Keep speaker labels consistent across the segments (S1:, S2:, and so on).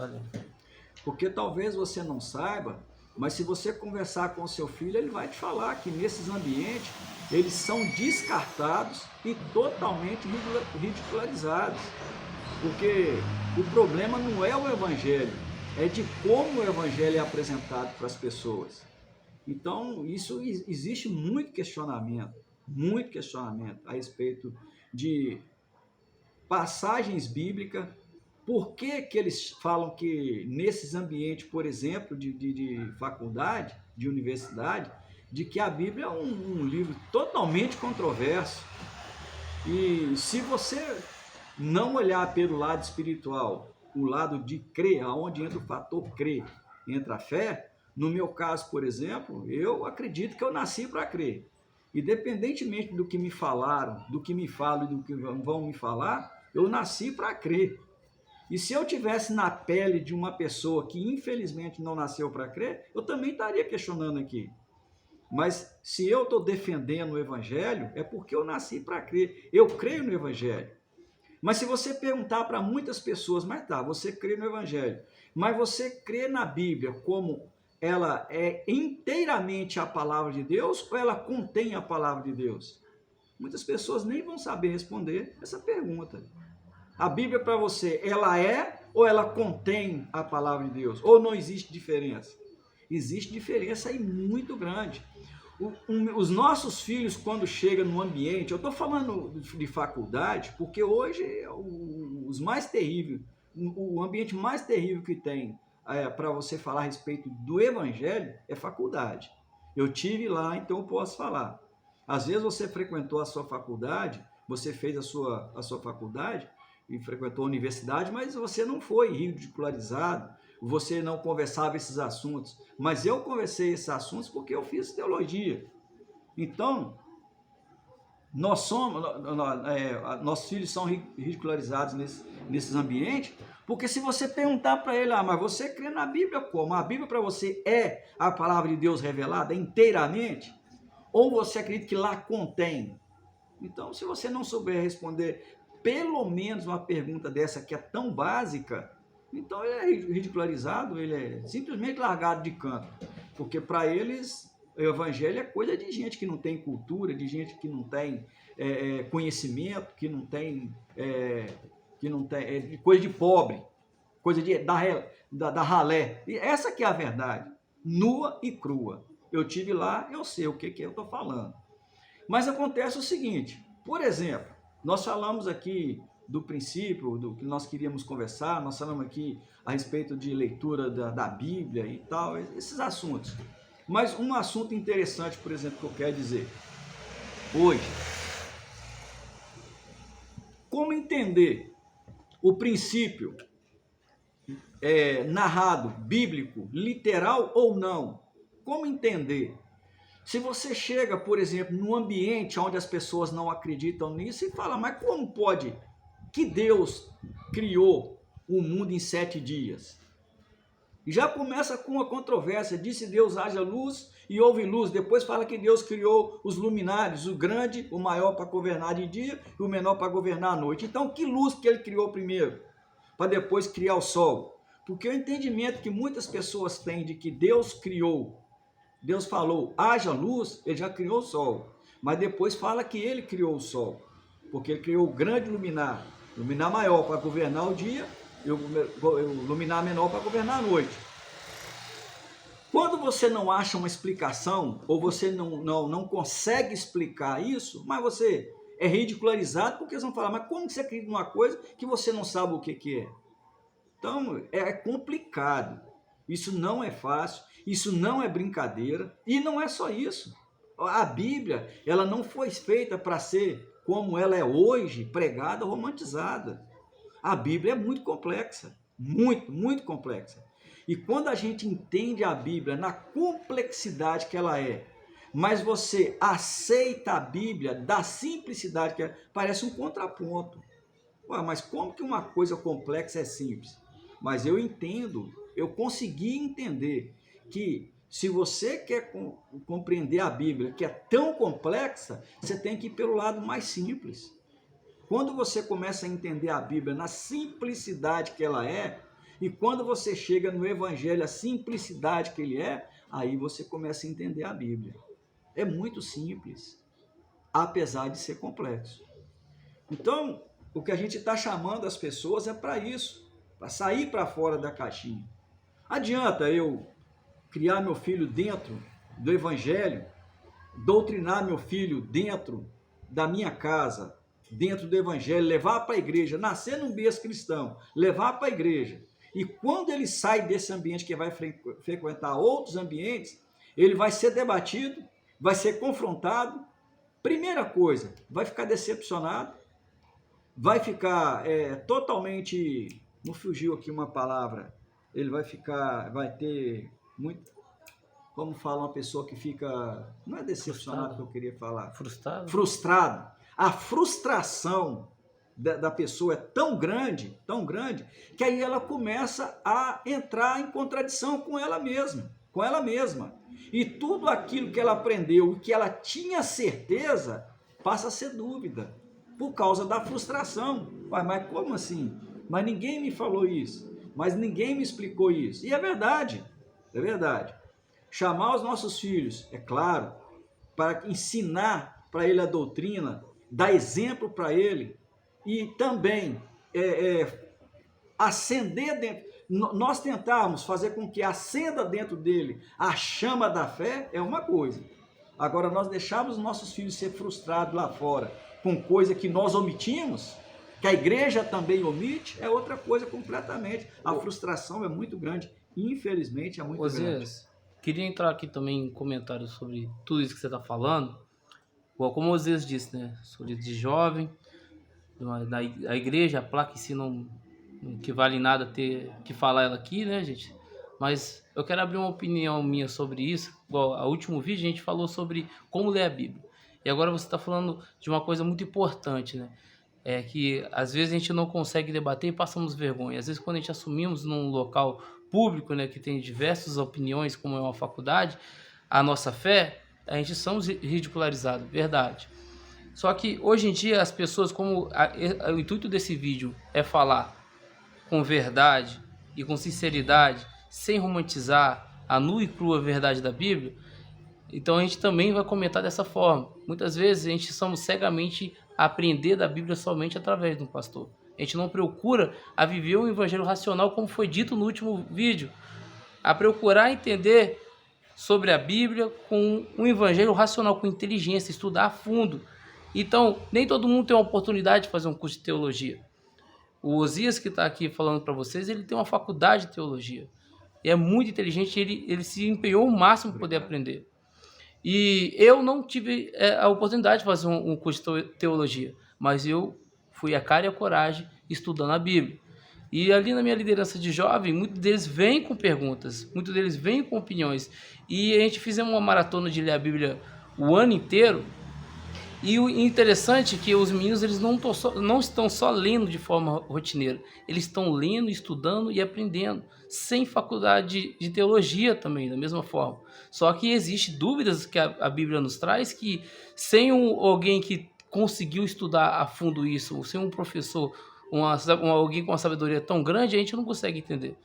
S1: Olha.
S2: Porque talvez você não saiba, mas se você conversar com o seu filho, ele vai te falar que nesses ambientes eles são descartados e totalmente ridicularizados. Porque o problema não é o evangelho, é de como o evangelho é apresentado para as pessoas. Então, isso existe muito questionamento a respeito de passagens bíblicas. Por que que eles falam que nesses ambientes, por exemplo, de faculdade, de universidade, de que a Bíblia é um livro totalmente controverso? E se você não olhar pelo lado espiritual, o lado de crer, aonde entra o fator crer, entra a fé, no meu caso, por exemplo, eu acredito que eu nasci para crer. Independentemente do que me falaram, do que me falam e do que vão me falar, eu nasci para crer. E se eu tivesse na pele de uma pessoa que infelizmente não nasceu para crer, eu também estaria questionando aqui. Mas se eu estou defendendo o evangelho, é porque eu nasci para crer. Eu creio no evangelho. Mas se você perguntar para muitas pessoas, mas tá, você crê no evangelho, mas você crê na Bíblia como ela é inteiramente a palavra de Deus ou ela contém a palavra de Deus? Muitas pessoas nem vão saber responder essa pergunta. A Bíblia para você, ela é ou ela contém a palavra de Deus? Ou não existe diferença? Existe diferença aí muito grande. Os nossos filhos, quando chegam no ambiente, eu estou falando de faculdade, porque hoje os mais terríveis, o ambiente mais terrível que tem para você falar a respeito do evangelho é faculdade. Eu tive lá, então eu posso falar. Às vezes você frequentou a sua faculdade, você fez a sua faculdade e frequentou a universidade, mas você não foi ridicularizado, você não conversava esses assuntos, mas eu conversei esses assuntos porque eu fiz teologia. Então, nossos filhos são ridicularizados nesses ambientes, porque se você perguntar para ele, mas você crê na Bíblia como? A Bíblia para você é a palavra de Deus revelada inteiramente? Ou você acredita que lá contém? Então, se você não souber responder pelo menos uma pergunta dessa que é tão básica, então ele é ridicularizado, ele é simplesmente largado de canto. Porque para eles o evangelho é coisa de gente que não tem cultura, de gente que não tem conhecimento, que não tem coisa de pobre, coisa da ralé. E essa que é a verdade, nua e crua. Eu tive lá, eu sei o que eu estou falando. Mas acontece o seguinte, por exemplo, nós falamos aqui do princípio, do que nós queríamos conversar, nós falamos aqui a respeito de leitura da Bíblia e tal, esses assuntos. Mas um assunto interessante, por exemplo, que eu quero dizer, hoje, como entender o princípio narrado, bíblico, literal ou não? Como entender? Se você chega, por exemplo, num ambiente onde as pessoas não acreditam nisso e fala, mas como pode que Deus criou o mundo em 7 dias? E já começa com uma controvérsia, disse Deus haja luz e houve luz, depois fala que Deus criou os luminares, o grande, o maior para governar de dia e o menor para governar à noite. Então que luz que ele criou primeiro, para depois criar o sol? Porque o entendimento que muitas pessoas têm de que Deus criou, Deus falou, haja luz, ele já criou o sol. Mas depois fala que ele criou o sol. Porque ele criou o grande luminar. Luminar maior para governar o dia e o luminar menor para governar a noite. Quando você não acha uma explicação, ou você não consegue explicar isso, mas você é ridicularizado, porque eles vão falar, mas como você acredita numa coisa que você não sabe o que é? Então, é complicado. Isso não é fácil, isso não é brincadeira, e não é só isso. A Bíblia, ela não foi feita para ser como ela é hoje, pregada, romantizada. A Bíblia é muito complexa, muito complexa. E quando a gente entende a Bíblia na complexidade que ela é, mas você aceita a Bíblia da simplicidade que é, parece um contraponto. Ué, mas como que uma coisa complexa é simples? Mas eu entendo, eu consegui entender que se você quer compreender a Bíblia, que é tão complexa, você tem que ir pelo lado mais simples. Quando você começa a entender a Bíblia na simplicidade que ela é, E quando você chega no Evangelho, a simplicidade que ele é, aí você começa a entender a Bíblia. É muito simples, apesar de ser complexo. Então, o que a gente está chamando as pessoas é para isso, para sair para fora da caixinha. Adianta eu criar meu filho dentro do Evangelho, doutrinar meu filho dentro da minha casa, dentro do Evangelho, levar para a igreja, nascer num berço cristão, levar para a igreja. E quando ele sai desse ambiente que vai frequentar outros ambientes, ele vai ser debatido, vai ser confrontado. Primeira coisa, vai ficar decepcionado, vai ficar totalmente, não fugiu aqui uma palavra, ele vai ter muito, como fala uma pessoa que fica, não é decepcionado que eu queria falar. Frustrado. A frustração da pessoa é tão grande, que aí ela começa a entrar em contradição com ela mesma. E tudo aquilo que ela aprendeu, que ela tinha certeza, passa a ser dúvida, por causa da frustração. Mas como assim? Mas ninguém me falou isso, mas ninguém me explicou isso. E é verdade. Chamar os nossos filhos, é claro, para ensinar para ele a doutrina, dar exemplo para ele e também acender dentro. Nós tentarmos fazer com que acenda dentro dele a chama da fé é uma coisa. Agora, nós deixarmos os nossos filhos ser frustrados lá fora com coisa que nós omitimos, que a igreja também omite, é outra coisa completamente. A frustração é muito grande, infelizmente é muito grande.
S1: Queria entrar aqui também em comentários sobre tudo isso que você está falando. Como o Osias disse, né? Sou de jovem, da igreja, a placa em si não que vale nada ter que falar ela aqui, né, gente? Mas eu quero abrir uma opinião minha sobre isso. Igual ao último vídeo a gente falou sobre como ler a Bíblia. E agora você está falando de uma coisa muito importante, né? É que às vezes a gente não consegue debater e passamos vergonha. Às vezes quando a gente assumimos num local público, né, que tem diversas opiniões, como é uma faculdade, a nossa fé, a gente somos ridicularizados, verdade. Só que hoje em dia as pessoas, o intuito desse vídeo é falar com verdade e com sinceridade, sem romantizar a nua e crua verdade da Bíblia, então a gente também vai comentar dessa forma. Muitas vezes a gente somos cegamente a aprender da Bíblia somente através de um pastor. A gente não procura a viver um evangelho racional, como foi dito no último vídeo, a procurar entender sobre a Bíblia com um evangelho racional, com inteligência, estudar a fundo. Então, nem todo mundo tem a oportunidade de fazer um curso de teologia. O Osias, que está aqui falando para vocês, ele tem uma faculdade de teologia. E é muito inteligente, ele se empenhou o máximo para poder aprender. E eu não tive a oportunidade de fazer um curso de teologia, mas eu fui a cara e a coragem estudando a Bíblia. E ali na minha liderança de jovem, muitos deles vêm com perguntas, muitos deles vêm com opiniões. E a gente fizemos uma maratona de ler a Bíblia o ano inteiro. E o interessante é que os meninos eles não estão só lendo de forma rotineira, eles estão lendo, estudando e aprendendo, sem faculdade de teologia também, da mesma forma. Só que existem dúvidas que a Bíblia nos traz que sem alguém que conseguiu estudar a fundo isso, sem um professor, alguém com uma sabedoria tão grande, a gente não consegue entender.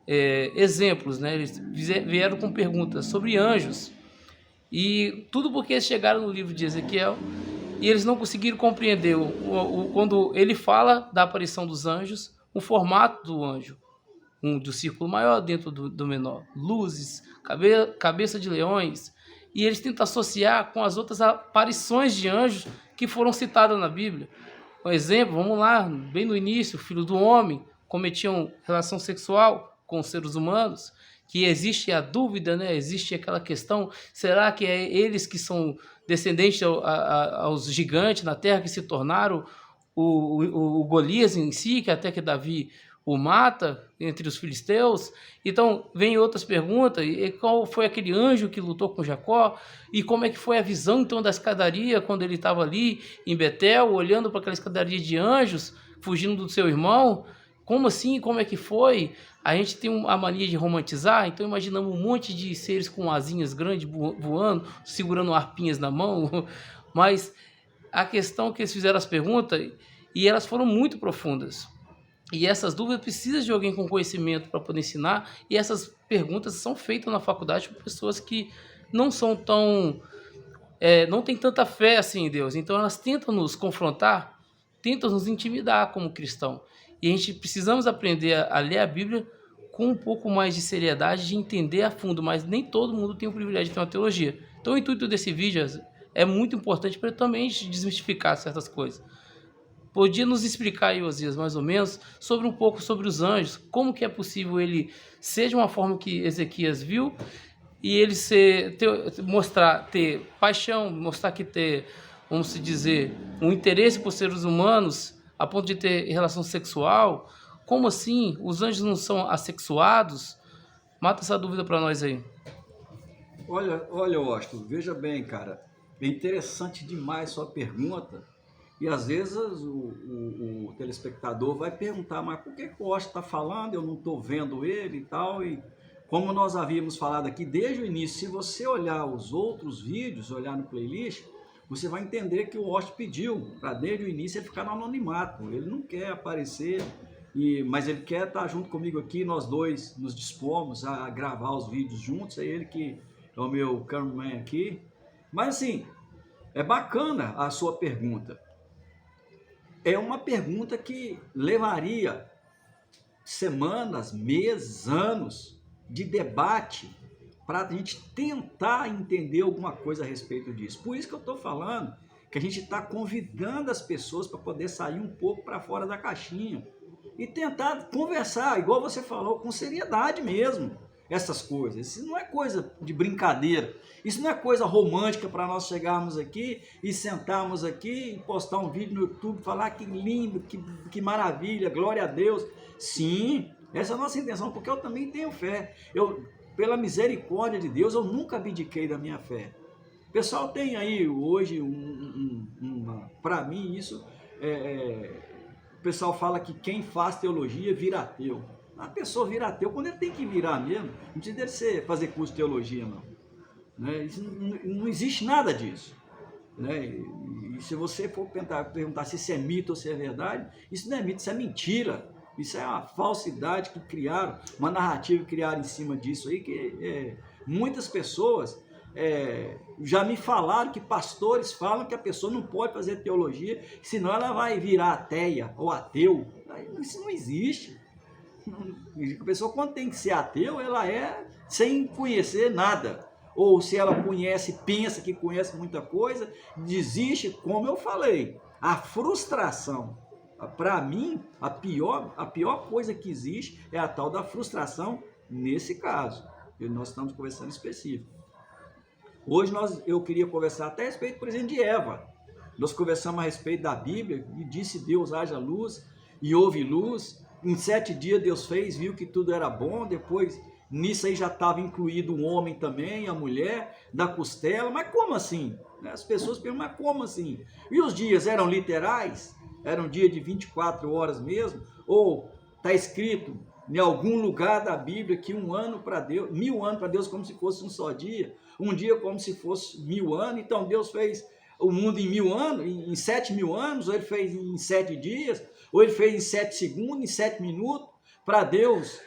S1: Exemplos, né? Eles vieram com perguntas sobre anjos. E tudo porque eles chegaram no livro de Ezequiel e eles não conseguiram compreender quando ele fala da aparição dos anjos, o formato do anjo, do círculo maior dentro do menor, luzes, cabeça de leões, e eles tentam associar com as outras aparições de anjos que foram citadas na Bíblia. Um exemplo, vamos lá, bem no início, o filho do homem cometiam relação sexual com os seres humanos, que existe a dúvida, né? Existe aquela questão, será que é eles que são descendentes aos gigantes na terra que se tornaram o Golias em si, que até que Davi o mata entre os filisteus? Então, vem outras perguntas, e qual foi aquele anjo que lutou com Jacó? E como é que foi a visão então da escadaria quando ele estava ali em Betel, olhando para aquela escadaria de anjos, fugindo do seu irmão? Como assim? Como é que foi? A gente tem a mania de romantizar, então imaginamos um monte de seres com asinhas grandes voando, segurando harpinhas na mão, mas a questão é que eles fizeram as perguntas e elas foram muito profundas. E essas dúvidas precisam de alguém com conhecimento para poder ensinar, e essas perguntas são feitas na faculdade por pessoas que não são tão, não têm tanta fé assim em Deus. Então elas tentam nos confrontar, tentam nos intimidar como cristão. E a gente precisamos aprender a ler a Bíblia com um pouco mais de seriedade, de entender a fundo, mas nem todo mundo tem o privilégio de ter uma teologia. Então o intuito desse vídeo é muito importante para também desmistificar certas coisas. Podia nos explicar aí, Osias, mais ou menos, sobre um pouco sobre os anjos, como que é possível ele ser de uma forma que Ezequias viu e ele ter paixão, mostrar que ter, vamos se dizer, um interesse por seres humanos a ponto de ter relação sexual? Como assim? Os anjos não são assexuados? Mata essa dúvida para nós aí.
S2: Olha, Washington, veja bem, cara, é interessante demais sua pergunta. E às vezes o telespectador vai perguntar, mas por que o Washington está falando? Eu não estou vendo ele e tal. E como nós havíamos falado aqui desde o início, se você olhar os outros vídeos, olhar no playlist, você vai entender que o Washington pediu para desde o início ele ficar no anonimato. Ele não quer aparecer, mas ele quer estar junto comigo aqui. Nós dois nos dispomos a gravar os vídeos juntos. É ele que é o meu cameraman aqui. Mas assim, é bacana a sua pergunta. É uma pergunta que levaria semanas, meses, anos de debate para a gente tentar entender alguma coisa a respeito disso. Por isso que eu estou falando que a gente está convidando as pessoas para poder sair um pouco para fora da caixinha e tentar conversar, igual você falou, com seriedade mesmo, essas coisas. Isso não é coisa de brincadeira. Isso não é coisa romântica para nós chegarmos aqui e sentarmos aqui e postar um vídeo no YouTube, falar que lindo, que maravilha, glória a Deus. Sim, essa é a nossa intenção, porque eu também tenho fé. Pela misericórdia de Deus, eu nunca abdiquei da minha fé. O pessoal tem aí hoje, para mim, isso, o pessoal fala que quem faz teologia vira ateu. A pessoa vira ateu quando ele tem que virar mesmo. Não precisa fazer curso de teologia, não. Né? Não existe nada disso. Né? E se você for perguntar se isso é mito ou se é verdade, isso não é mito, isso é mentira. Isso é uma falsidade que criaram, uma narrativa que criaram em cima disso aí, que muitas pessoas já me falaram que pastores falam que a pessoa não pode fazer teologia, senão ela vai virar ateia ou ateu. Isso não existe. A pessoa, quando tem que ser ateu, ela é sem conhecer nada. Ou se ela conhece, pensa que conhece muita coisa, desiste, como eu falei. A frustração, para mim, a pior coisa que existe é a tal da frustração nesse caso. Nós estamos conversando específico. Hoje eu queria conversar até a respeito, por exemplo, de Eva. Nós conversamos a respeito da Bíblia, e disse Deus haja luz, e houve luz. Em 7 dias Deus fez, viu que tudo era bom, depois nisso aí já estava incluído o homem também, a mulher, da costela, mas como assim? As pessoas perguntam, mas como assim? E os dias eram literais? Era um dia de 24 horas mesmo? Ou está escrito em algum lugar da Bíblia que 1 ano para Deus, 1000 anos para Deus como se fosse um só dia, um dia como se fosse 1000 anos, então Deus fez o mundo em 1000 anos, em 7.000 anos, ou ele fez em 7 dias, ou ele fez em 7 segundos, em 7 minutos. Para Deus,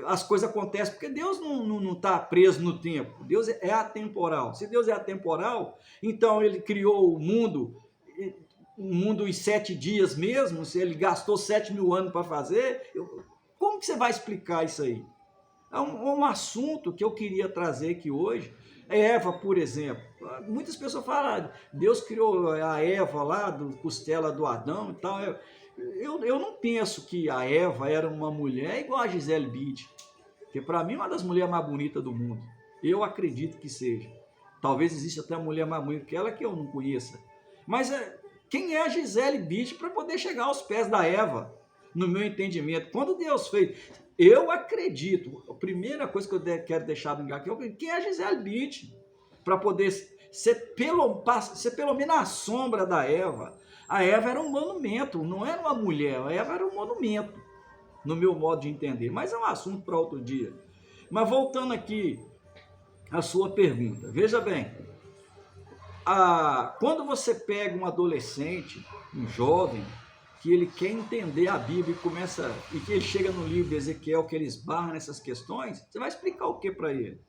S2: as coisas acontecem, porque Deus não está preso no tempo. Deus é atemporal. Se Deus é atemporal, então ele criou o mundo em 7 dias mesmo, se ele gastou 7.000 anos para fazer, como que você vai explicar isso aí? É um assunto que eu queria trazer aqui hoje. Eva, por exemplo, muitas pessoas falam, Deus criou a Eva lá, do costela do Adão e tal. Eu não penso que a Eva era uma mulher igual a Gisele Bündchen, que para mim é uma das mulheres mais bonitas do mundo. Eu acredito que seja. Talvez exista até uma mulher mais bonita que ela que eu não conheça. Mas quem é a Gisele Bündchen para poder chegar aos pés da Eva, no meu entendimento? Quando Deus fez... Eu acredito, a primeira coisa que eu quero deixar bem aqui, quem é a Gisele Bündchen? Para poder ser pelo menos a sombra da Eva. A Eva era um monumento, não era uma mulher, a Eva era um monumento, no meu modo de entender. Mas é um assunto para outro dia. Mas voltando aqui à sua pergunta, veja bem, quando você pega um adolescente, um jovem, que ele quer entender a Bíblia e que ele chega no livro de Ezequiel, que ele esbarra nessas questões, você vai explicar o que para ele?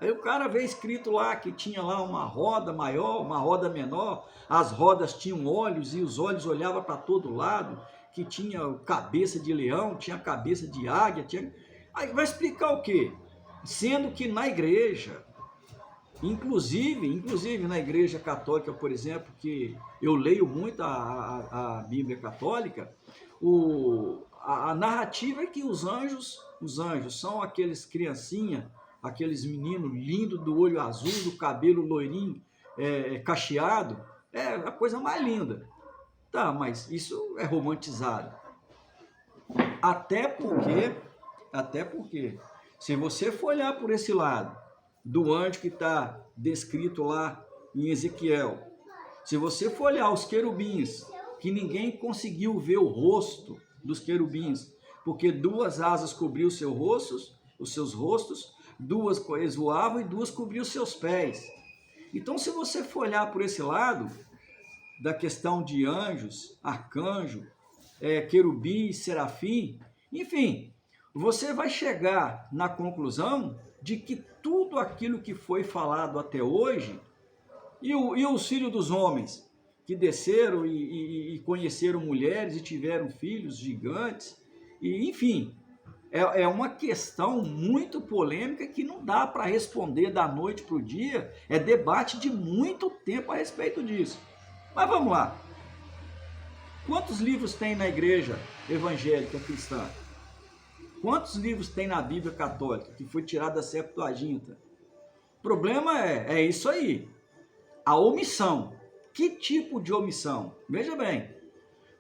S2: Aí o cara vê escrito lá que tinha lá uma roda maior, uma roda menor, as rodas tinham olhos e os olhos olhavam para todo lado, que tinha cabeça de leão, tinha cabeça de águia, Aí vai explicar o quê? Sendo que na igreja, inclusive na igreja católica, por exemplo, que eu leio muito a Bíblia católica, a narrativa é que os anjos são aqueles criancinha, aqueles meninos lindos do olho azul, do cabelo loirinho, cacheado, é a coisa mais linda. Tá, mas isso é romantizado. Até porque, se você for olhar por esse lado, do anjo que está descrito lá em Ezequiel, se você for olhar os querubins, que ninguém conseguiu ver o rosto dos querubins, porque 2 asas cobriam os seus rostos, 2 eles voavam e 2 cobriam os seus pés. Então, se você for olhar por esse lado, da questão de anjos, arcanjo, querubim, serafim, enfim, você vai chegar na conclusão de que tudo aquilo que foi falado até hoje, e os filhos dos homens, que desceram e conheceram mulheres e tiveram filhos gigantes, e enfim, é uma questão muito polêmica que não dá para responder da noite para o dia, é debate de muito tempo a respeito disso. Mas vamos lá. Quantos livros tem na igreja evangélica cristã? Quantos livros tem na Bíblia católica, que foi tirada da Septuaginta? O problema é isso aí, a omissão. Que tipo de omissão? Veja bem,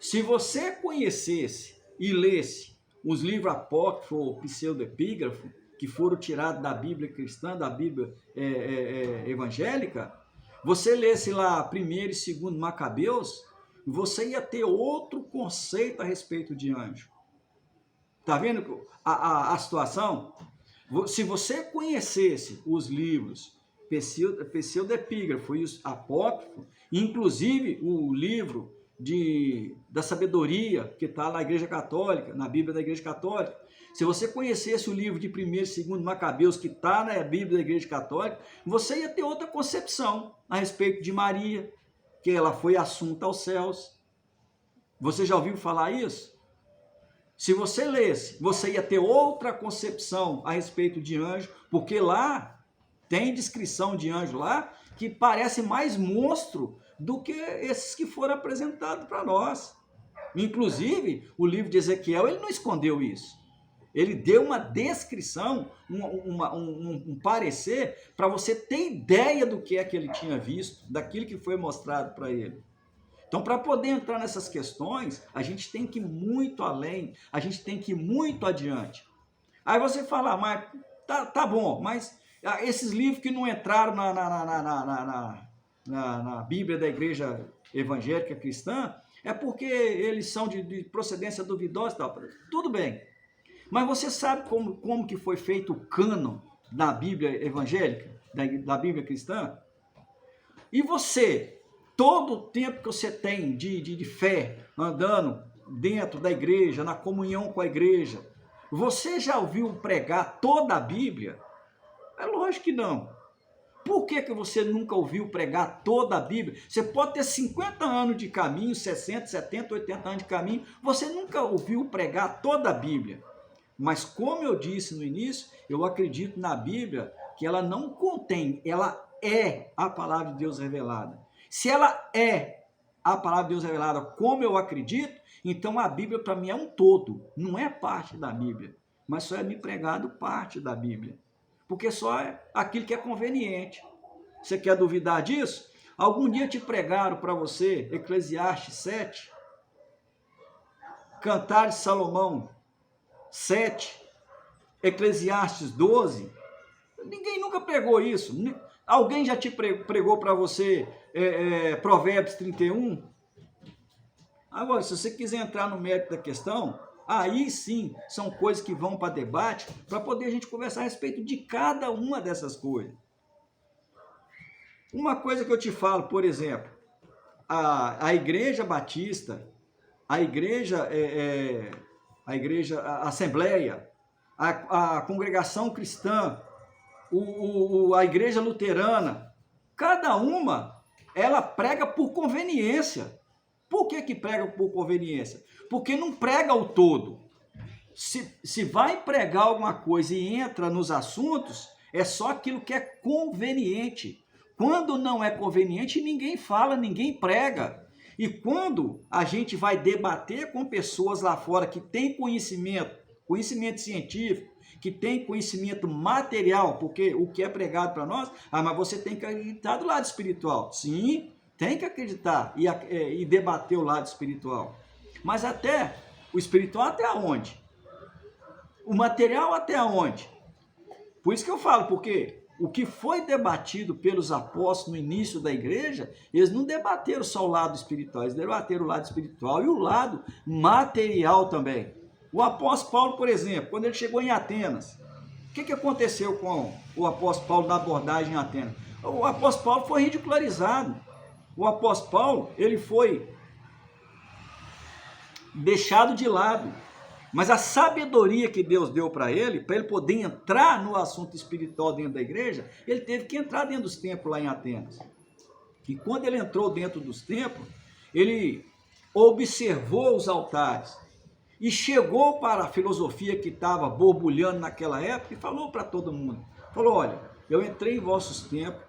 S2: se você conhecesse e lesse os livros apócrifos ou pseudoepígrafos, que foram tirados da Bíblia cristã, da Bíblia evangélica, você lesse lá 1º e 2º Macabeus, você ia ter outro conceito a respeito de anjo. Está vendo a situação? Se você conhecesse os livros pseudoepígrafo e os apócrifos, inclusive o livro da sabedoria que está na Igreja Católica, na Bíblia da Igreja Católica, se você conhecesse o livro de 1º e 2º Macabeus que está na Bíblia da Igreja Católica, você ia ter outra concepção a respeito de Maria, que ela foi assunta aos céus. Você já ouviu falar isso? Se você lesse, você ia ter outra concepção a respeito de anjo, porque lá tem descrição de anjo lá que parece mais monstro do que esses que foram apresentados para nós. Inclusive, o livro de Ezequiel, ele não escondeu isso. Ele deu uma descrição, um parecer, para você ter ideia do que é que ele tinha visto, daquilo que foi mostrado para ele. Então, para poder entrar nessas questões, a gente tem que ir muito além, a gente tem que ir muito adiante. Aí você fala, mas tá bom, mas esses livros que não entraram na Bíblia da Igreja Evangélica Cristã, é porque eles são de procedência duvidosa e tal. Tudo bem. Mas você sabe como que foi feito o cânon da Bíblia evangélica, da Bíblia cristã? E você, todo o tempo que você tem de fé, andando dentro da igreja, na comunhão com a igreja, você já ouviu pregar toda a Bíblia? É lógico que não. Por que você nunca ouviu pregar toda a Bíblia? Você pode ter 50 anos de caminho, 60, 70, 80 anos de caminho, você nunca ouviu pregar toda a Bíblia. Mas como eu disse no início, eu acredito na Bíblia que ela não contém, ela é a palavra de Deus revelada. Se ela é a palavra de Deus revelada como eu acredito, então a Bíblia para mim é um todo, não é parte da Bíblia, mas só é me pregado parte da Bíblia, porque só é aquilo que é conveniente. Você quer duvidar disso? Algum dia te pregaram para você Eclesiastes 7, Cantares de Salomão 7, Eclesiastes 12, ninguém nunca pregou isso. Alguém já te pregou para você Provérbios 31? Agora, se você quiser entrar no mérito da questão, aí sim são coisas que vão para debate, para poder a gente conversar a respeito de cada uma dessas coisas. Uma coisa que eu te falo, por exemplo, a Igreja Batista, a igreja, a assembleia, a congregação cristã, a igreja luterana, cada uma, ela prega por conveniência. Por que prega por conveniência? Porque não prega o todo. Se vai pregar alguma coisa e entra nos assuntos, é só aquilo que é conveniente. Quando não é conveniente, ninguém fala, ninguém prega. E quando a gente vai debater com pessoas lá fora que têm conhecimento científico, que tem conhecimento material, porque o que é pregado para nós, mas você tem que acreditar do lado espiritual. Sim, tem que acreditar e debater o lado espiritual. Mas até o espiritual até onde? O material até onde? Por isso que eu falo, porque o que foi debatido pelos apóstolos no início da igreja, eles não debateram só o lado espiritual, eles debateram o lado espiritual e o lado material também. O apóstolo Paulo, por exemplo, quando ele chegou em Atenas, o que aconteceu com o apóstolo Paulo na abordagem em Atenas? O apóstolo Paulo foi ridicularizado. O apóstolo Paulo, ele foi deixado de lado. Mas a sabedoria que Deus deu para ele poder entrar no assunto espiritual dentro da igreja, ele teve que entrar dentro dos templos lá em Atenas. E quando ele entrou dentro dos templos, ele observou os altares e chegou para a filosofia que estava borbulhando naquela época e falou para todo mundo, falou, olha, eu entrei em vossos templos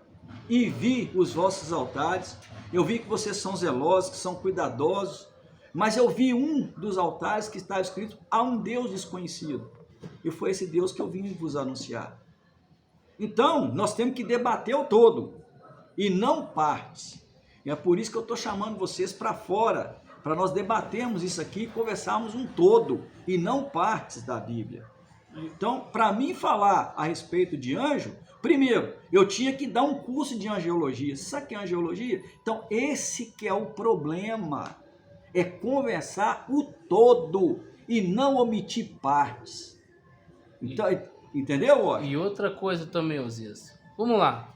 S2: e vi os vossos altares, eu vi que vocês são zelosos, que são cuidadosos, mas eu vi um dos altares que está escrito a um Deus desconhecido. E foi esse Deus que eu vim vos anunciar. Então, nós temos que debater o todo e não partes. E é por isso que eu estou chamando vocês para fora, para nós debatermos isso aqui e conversarmos um todo e não partes da Bíblia. Então, para mim falar a respeito de anjo, primeiro, eu tinha que dar um curso de angiologia. Você sabe o que é angiologia? Então, esse que é o problema. É conversar o todo e não omitir partes. Então, entendeu, Washington?
S1: E outra coisa também, Osias. Vamos lá.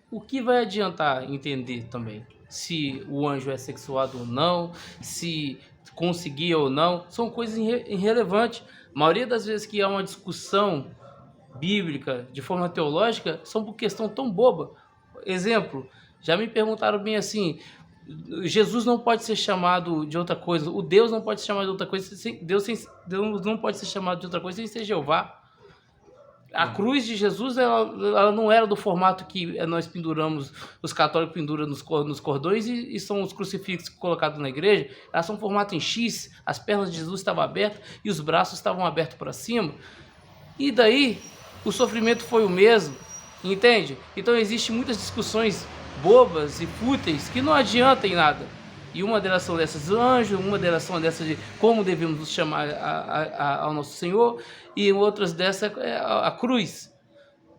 S1: O que vai adiantar entender também? Se o anjo é sexuado ou não, se conseguia ou não, são coisas irrelevantes. A maioria das vezes que há uma discussão bíblica de forma teológica, são por questão tão boba. Exemplo, já me perguntaram bem assim, Jesus não pode ser chamado de outra coisa, o Deus não pode ser chamado de outra coisa, Deus não pode ser chamado de outra coisa sem ser Jeová. A cruz de Jesus, ela não era do formato que nós penduramos, os católicos penduram nos cordões e são os crucifixos colocados na igreja. Elas são formato em X, as pernas de Jesus estavam abertas e os braços estavam abertos para cima. E daí, o sofrimento foi o mesmo, entende? Então existem muitas discussões bobas e fúteis que não adiantam em nada. E uma delas são dessas do anjo, uma delas são dessas de como devemos nos chamar ao nosso Senhor, e outras dessas é a cruz.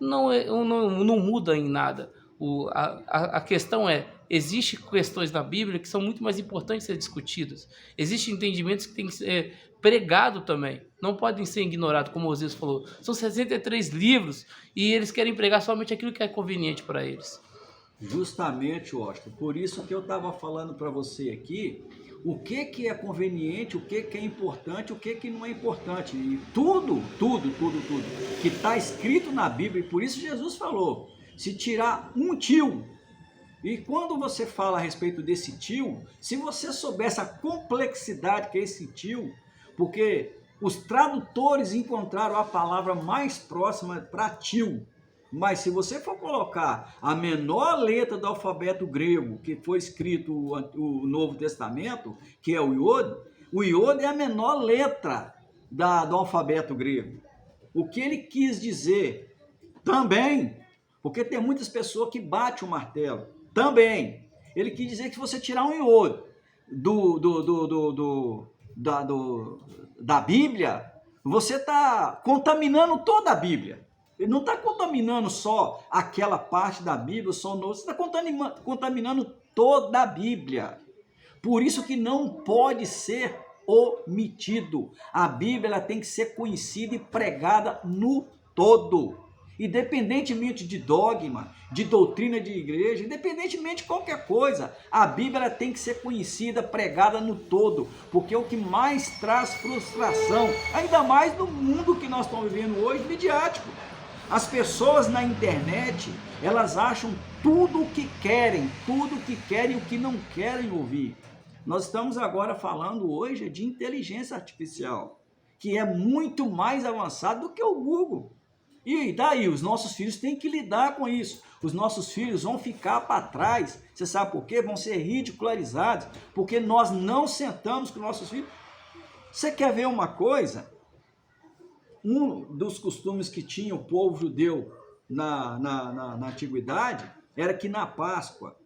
S1: Não muda em nada. A questão é, existem questões na Bíblia que são muito mais importantes de ser discutidas. Existem entendimentos que têm que ser pregados também. Não podem ser ignorados, como o Osias falou. São 63 livros e eles querem pregar somente aquilo que é conveniente para eles.
S2: Justamente, Washington, por isso que eu estava falando para você aqui, o que é conveniente, o que é importante, o que não é importante. E tudo que está escrito na Bíblia, e por isso Jesus falou, se tirar um tio, e quando você fala a respeito desse tio, se você soubesse a complexidade que é esse tio, porque os tradutores encontraram a palavra mais próxima para tio, mas se você for colocar a menor letra do alfabeto grego, que foi escrito o Novo Testamento, que é o Iod é a menor letra do alfabeto grego. O que ele quis dizer também, porque tem muitas pessoas que batem o martelo, também, ele quis dizer que se você tirar um Iod da Bíblia, você está contaminando toda a Bíblia. Ele não está contaminando só aquela parte da Bíblia, só o Novo, você está contaminando toda a Bíblia. Por isso que não pode ser omitido. A Bíblia ela tem que ser conhecida e pregada no todo. independentemente de dogma, de doutrina de igreja, independentemente de qualquer coisa, a Bíblia ela tem que ser conhecida, pregada no todo, porque é o que mais traz frustração, ainda mais no mundo que nós estamos vivendo hoje, midiático. As pessoas na internet, elas acham tudo o que querem e o que não querem ouvir. Nós estamos agora falando hoje de inteligência artificial, que é muito mais avançado do que o Google. E daí, os nossos filhos têm que lidar com isso. Os nossos filhos vão ficar para trás. Você sabe por quê? Vão ser ridicularizados, porque nós não sentamos com nossos filhos. Você quer ver uma coisa? Um dos costumes que tinha o povo judeu na antiguidade era que na Páscoa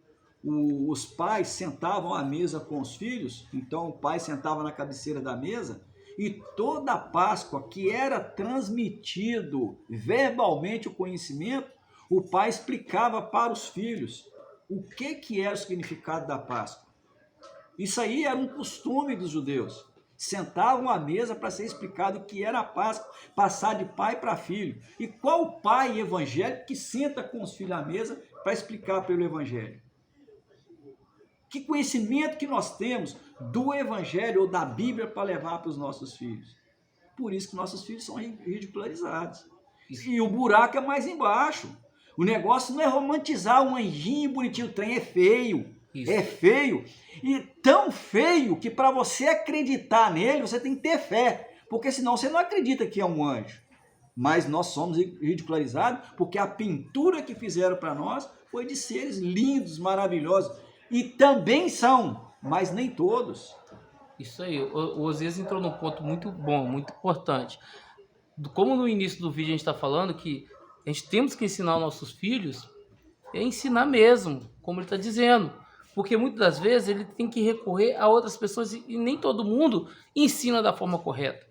S2: os pais sentavam à mesa com os filhos, então o pai sentava na cabeceira da mesa, e toda a Páscoa que era transmitido verbalmente o conhecimento, o pai explicava para os filhos o que era o significado da Páscoa. Isso aí era um costume dos judeus. Sentavam à mesa para ser explicado o que era a Páscoa, passar de pai para filho. E qual pai evangélico que senta com os filhos à mesa para explicar pelo evangelho? Que conhecimento que nós temos do evangelho ou da Bíblia para levar para os nossos filhos? Por isso que nossos filhos são ridicularizados. E o buraco é mais embaixo. O negócio não é romantizar um anjinho bonitinho, o trem é feio. Isso. É feio. E tão feio que para você acreditar nele, você tem que ter fé. Porque senão você não acredita que é um anjo. Mas nós somos ridicularizados porque a pintura que fizeram para nós foi de seres lindos, maravilhosos. E também são, mas nem todos.
S1: Isso aí, o Osias entrou num ponto muito bom, muito importante. Como no início do vídeo a gente está falando que a gente temos que ensinar aos nossos filhos, é ensinar mesmo, como ele está dizendo. Porque muitas das vezes ele tem que recorrer a outras pessoas e nem todo mundo ensina da forma correta.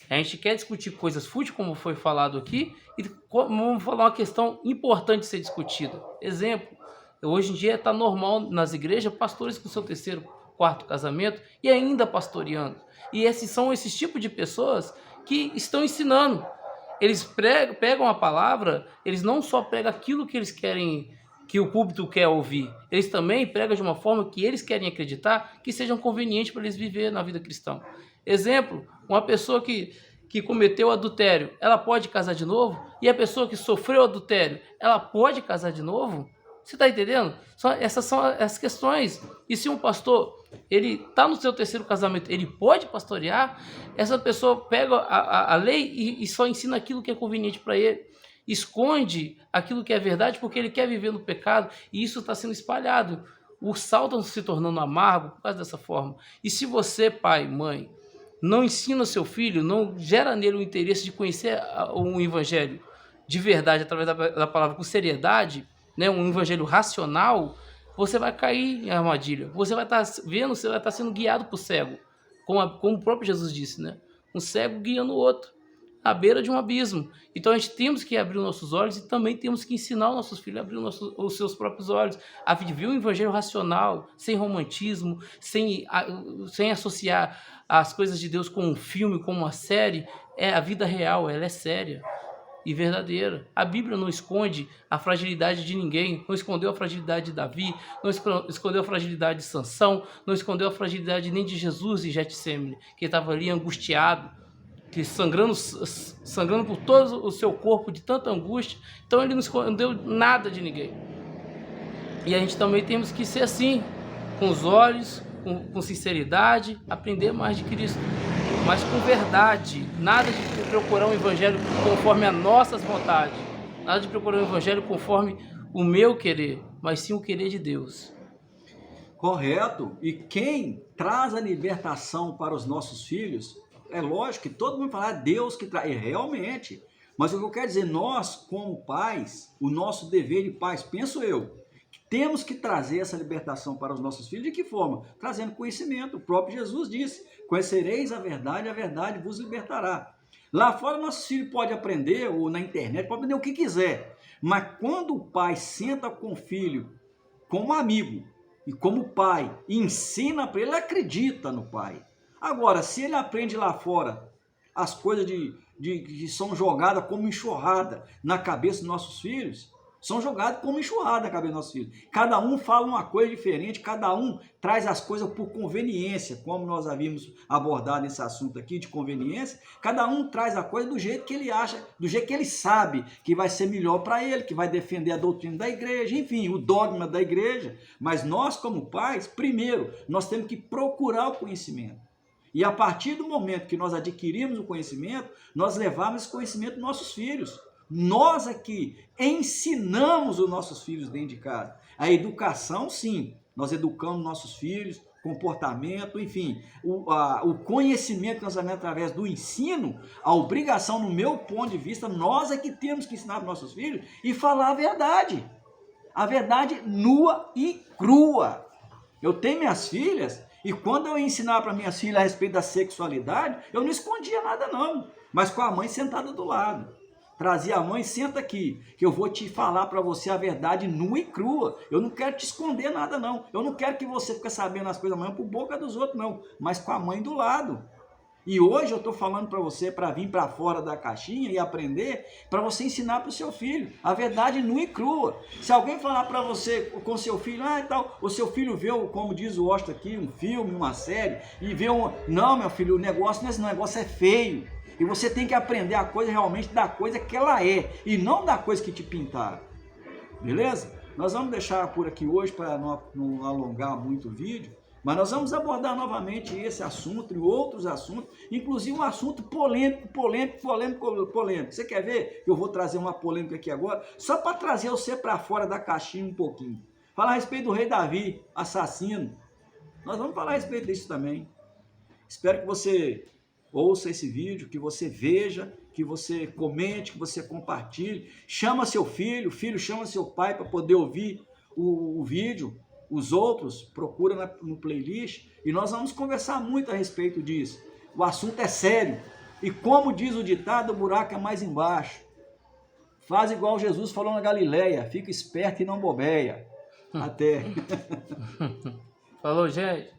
S1: A gente quer discutir coisas fúteis, como foi falado aqui, e vamos falar uma questão importante de ser discutida. Exemplo, hoje em dia está normal nas igrejas pastores com seu terceiro, quarto casamento e ainda pastoreando. E esses são esses tipos de pessoas que estão ensinando. Eles pegam a palavra, eles não só pregam aquilo que eles querem, que o púlpito quer ouvir, eles também pregam de uma forma que eles querem acreditar que seja conveniente para eles viver na vida cristã. Exemplo, uma pessoa que cometeu adultério, ela pode casar de novo? E a pessoa que sofreu adultério, ela pode casar de novo? Você está entendendo? Essas são as questões. E se um pastor, ele está no seu terceiro casamento, ele pode pastorear? Essa pessoa pega a lei e só ensina aquilo que é conveniente para ele. Esconde aquilo que é verdade porque ele quer viver no pecado. E isso está sendo espalhado. O sal está se tornando amargo por causa dessa forma. E se você, pai, mãe, não ensina seu filho, não gera nele o interesse de conhecer um evangelho de verdade através da palavra com seriedade, né, um evangelho racional, você vai cair em armadilha. Você vai estar vendo, você vai estar sendo guiado por cego, como o próprio Jesus disse, né? Um cego guiando o outro, à beira de um abismo. Então a gente temos que abrir os nossos olhos e também temos que ensinar os nossos filhos a abrir os seus próprios olhos, a viver um evangelho racional, sem romantismo, sem associar as coisas de Deus com um filme, com uma série. É a vida real, ela é séria e verdadeira. A Bíblia não esconde a fragilidade de ninguém, não escondeu a fragilidade de Davi, não escondeu a fragilidade de Sansão, não escondeu a fragilidade nem de Jesus em Getsemane, que estava ali angustiado, que sangrando por todo o seu corpo de tanta angústia. Então ele não escondeu nada de ninguém. E a gente também temos que ser assim, com os olhos, com sinceridade, aprender mais de Cristo, mas com verdade. Nada de procurar um evangelho conforme as nossas vontades, nada de procurar um evangelho conforme o meu querer, mas sim o querer de Deus.
S2: Correto. E quem traz a libertação para os nossos filhos, é lógico que todo mundo fala, Deus que traz, realmente. Mas o que eu quero dizer, nós como pais, o nosso dever de pais, penso eu, temos que trazer essa libertação para os nossos filhos. De que forma? Trazendo conhecimento. O próprio Jesus disse, conhecereis a verdade vos libertará. Lá fora, nosso filho pode aprender, ou na internet, pode aprender o que quiser. Mas quando o pai senta com o filho, como amigo, e como pai, e ensina para ele, ele acredita no pai. Agora, se ele aprende lá fora as coisas que são jogadas como enxurrada na cabeça dos nossos filhos, são jogadas como enxurrada na cabeça dos nossos filhos. Cada um fala uma coisa diferente, cada um traz as coisas por conveniência, como nós havíamos abordado esse assunto aqui de conveniência. Cada um traz a coisa do jeito que ele acha, do jeito que ele sabe que vai ser melhor para ele, que vai defender a doutrina da igreja, enfim, o dogma da igreja. Mas nós, como pais, primeiro, nós temos que procurar o conhecimento. E a partir do momento que nós adquirimos o conhecimento, nós levamos esse conhecimento aos nossos filhos. Nós aqui ensinamos os nossos filhos dentro de casa. A educação, sim, nós educamos nossos filhos, comportamento, enfim, o conhecimento que nós temos através do ensino, a obrigação, no meu ponto de vista, nós é que temos que ensinar para nossos filhos e falar a verdade nua e crua. Eu tenho minhas filhas e quando eu ensinava para minhas filhas a respeito da sexualidade, eu não escondia nada não, mas com a mãe sentada do lado. Trazia a mãe, senta aqui, que eu vou te falar para você a verdade nua e crua. Eu não quero te esconder nada não. Eu não quero que você fique sabendo as coisas amanhã por boca dos outros não, mas com a mãe do lado. E hoje eu estou falando para você para vir para fora da caixinha e aprender, para você ensinar para o seu filho a verdade nua e crua. Se alguém falar para você com seu filho, tal, o seu filho vê, como diz o Osto aqui, um filme, uma série, e vê não, meu filho, o negócio é feio. E você tem que aprender a coisa realmente da coisa que ela é, e não da coisa que te pintaram. Beleza? Nós vamos deixar por aqui hoje para não alongar muito o vídeo, mas nós vamos abordar novamente esse assunto e outros assuntos, inclusive um assunto polêmico. Você quer ver? Eu vou trazer uma polêmica aqui agora, só para trazer você para fora da caixinha um pouquinho. Falar a respeito do rei Davi, assassino. Nós vamos falar a respeito disso também. Espero que você ouça esse vídeo, que você veja, que você comente, que você compartilhe. Chama seu filho, chama seu pai para poder ouvir o vídeo. Os outros, procura no playlist e nós vamos conversar muito a respeito disso. O assunto é sério. E como diz o ditado, o buraco é mais embaixo. Faz igual Jesus falou na Galileia, fica esperto e não bobeia. Até.
S1: Falou, gente.